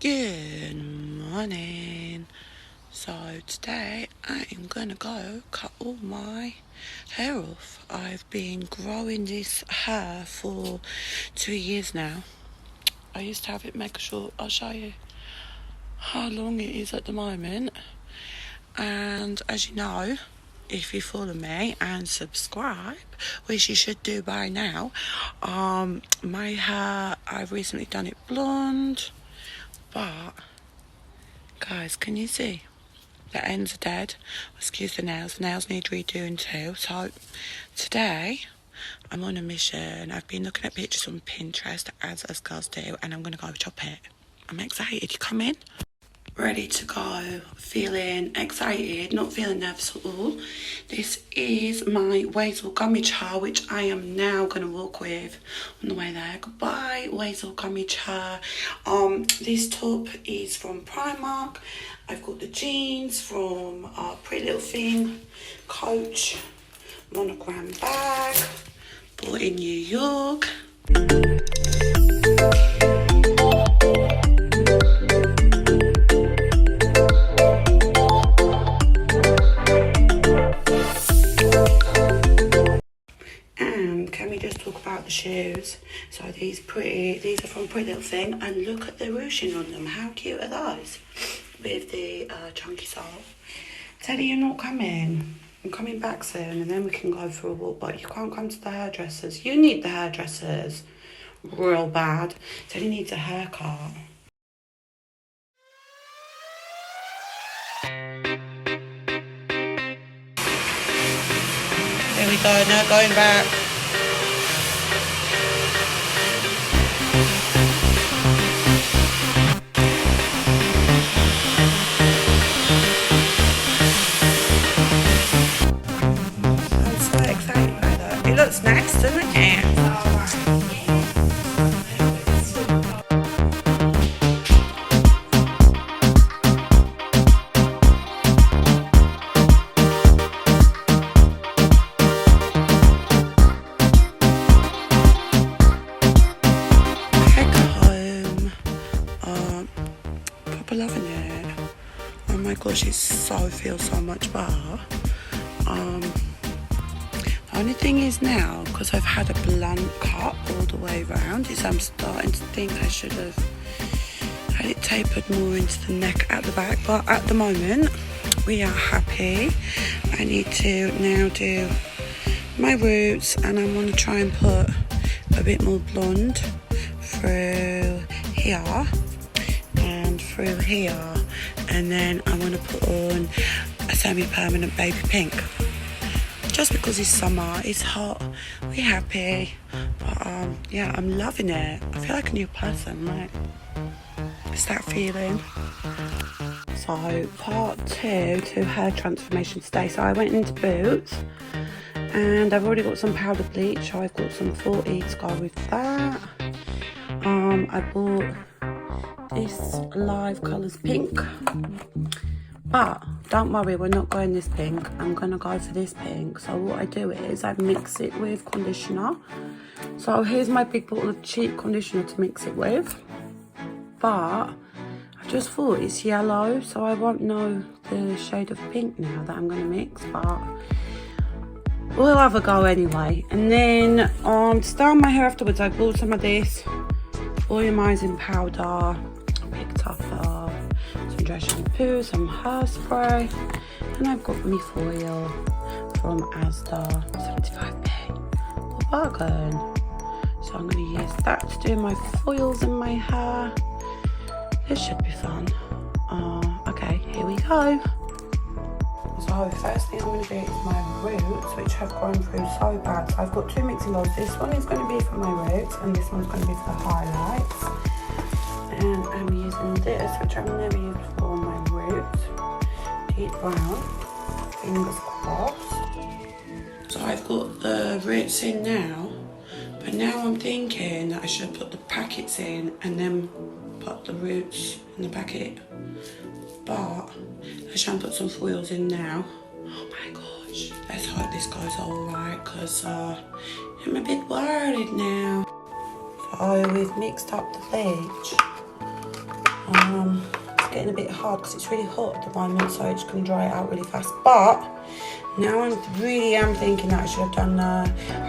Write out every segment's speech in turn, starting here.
Good morning. So today I am gonna go cut all my hair off. I've been growing this hair for 2 years now. I used to have it mega short. I'll show you how long it is at the moment. And as you know, if you follow me and subscribe, which you should do by now, my hair, I've recently done it blonde. But, guys, can you see? The ends are dead. Excuse the nails. The nails need redoing too. So, today, I'm on a mission. I've been looking at pictures on Pinterest, as us girls do, and I'm going to go chop it. I'm excited. You come in? Ready to go. Feeling excited. Not feeling nervous at all. This is my Wazel gummy chair, which I am now going to walk with on the way there. Goodbye, Wazel gummy chair. This top is from Primark. I've got the jeans from Pretty Little Thing, Coach, monogram bag, bought in New York. About the shoes. So these are from Pretty Little Thing, and look at the ruching on them. How cute are those? With the chunky sole. Teddy, you're not coming. I'm coming back soon, and then we can go for a walk. But you can't come to the hairdressers. You need the hairdressers real bad. Teddy needs a haircut. There we go. Now going back. It looks nice, doesn't it? Back home. Proper loving it. Oh my gosh, it feels so much better. The only thing is now, because I've had a blunt cut all the way around, is I'm starting to think I should have had it tapered more into the neck at the back. But at the moment, we are happy. I need to now do my roots, and I want to try and put a bit more blonde through here and through here. And then I want to put on a semi-permanent baby pink. Just because it's summer, it's hot, we're happy, but yeah, I'm loving it. I feel like a new person, like, it's that feeling. So, part 2 to hair transformation today. So I went into Boots, and I've already got some powder bleach, so I've got some 40 to go with that. I bought this Live Colours pink. But don't worry, we're not going this pink. I'm going to go for this pink. So what I do is I mix it with conditioner. So here's my big bottle of cheap conditioner to mix it with. But I just thought it's yellow, so I won't know the shade of pink now that I'm going to mix. But we'll have a go anyway. And then to style my hair afterwards, I bought some of this volumizing powder. Picked up some dry shampoo, some hairspray, and I've got my foil from Asda, 75p. What bargain. So I'm going to use that to do my foils in my hair. This should be fun. Okay, here we go. So first thing I'm going to do is my roots, which have gone through so bad. So I've got 2 mixing bowls. This one is going to be for my roots, and this one's going to be for the highlights. And I'm using this, which I've never used for my roots. Deep brown, fingers crossed. So I've got the roots in now, but now I'm thinking that I should put the packets in and then put the roots in the packet. But I should put some foils in now. Oh my gosh, let's hope this goes alright, because I'm a bit worried now. So we've mixed up the bleach. getting a bit hard because it's really hot at the moment, so it's going to dry it out really fast. But now I really am thinking that I should have done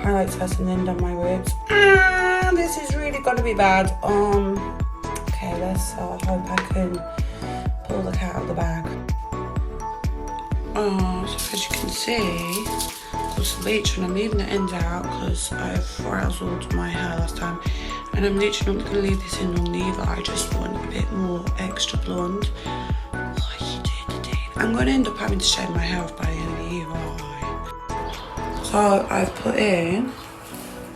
highlights first and then done my roots. And this is really going to be bad. Okay, let's hope I can pull the cat out of the bag. So as you can see, because the bleaching, I'm leaving the ends out because I frazzled my hair last time, and I'm literally not going to leave this in long either. I just want a bit more extra blonde. What are you doing? I'm going to end up having to shave my hair off by the end of the year, right? So I've put in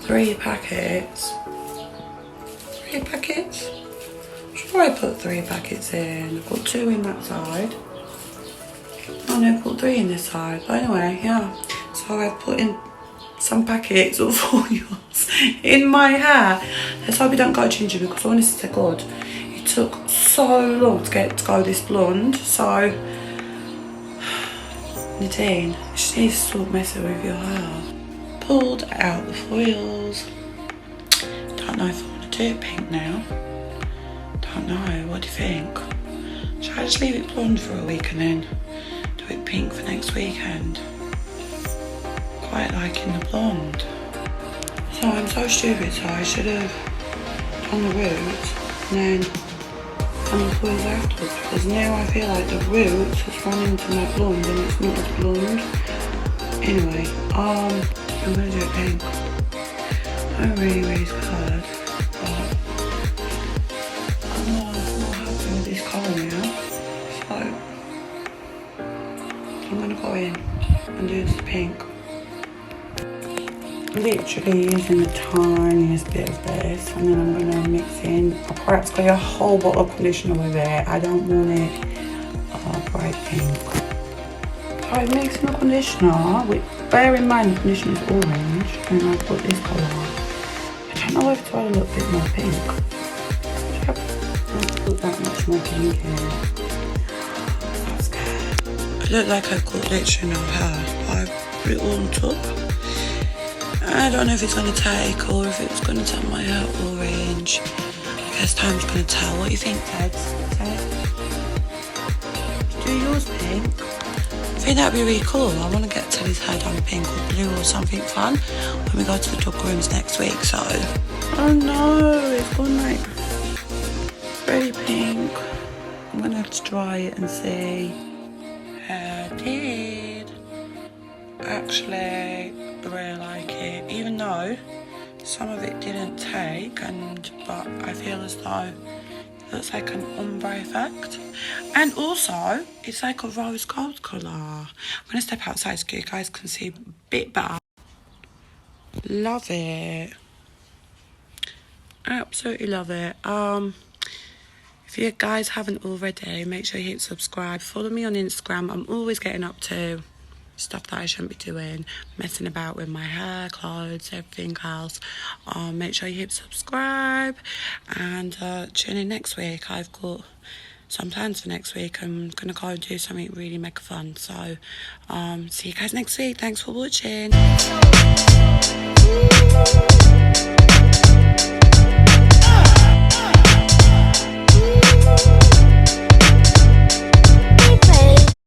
3 packets. 3 packets? I'm sure I put 3 packets in. I've got 2 in that side. Oh no, I've got 3 in this side. But anyway, yeah. So I've put in some packets of oils in my hair. Let's hope it don't go ginger, because honestly to God, it took so long to get to go this blonde. So, Nadine, you just need to stop messing with your hair. Pulled out the foils. Don't know if I want to do it pink now. Don't know, what do you think? Should I just leave it blonde for a week and then do it pink for next weekend? Quite liking the blonde. So I'm so stupid, so I should have done the roots and then done the foils afterwards, because now I feel like the roots has run into my blonde and it's not as blonde. Anyway, I'm gonna do it pink. I'm really scared, but I'm not happy with this colour now. So I'm gonna go in and do this pink. Literally using the tiniest bit of this, and then I'm going to mix in practically a whole bottle of conditioner with it. I don't want it bright pink. So I'm mixing the conditioner, with, bear in mind the conditioner is orange, and I've got this colour. I don't know if to add a little bit more pink. I'll put that much more pink in. I'm scared. I look like I've got literally no hair, but I've put it all on top. I don't know if it's going to take or if it's going to turn my hair orange. I guess time's going to tell. What do you think, Ted? Do yours pink? I think that'd be really cool. I want to get Teddy's hair done pink or blue or something fun when we go to the dog rooms next week. So, oh no, it's gone like very pink. I'm going to have to dry it and see how it did. Actually, I really like it, even though some of it didn't take, but I feel as though it looks like an ombre effect, and also it's like a rose gold colour. I'm gonna step outside so you guys can see a bit better. Love it, absolutely love it. If you guys haven't already, make sure you hit subscribe, follow me on Instagram. I'm always getting up to stuff that I shouldn't be doing, messing about with my hair, clothes, everything else. Make sure you hit subscribe and tune in next week. I've got some plans for next week. I'm gonna go and do something really mega fun. So see you guys next week. Thanks for watching.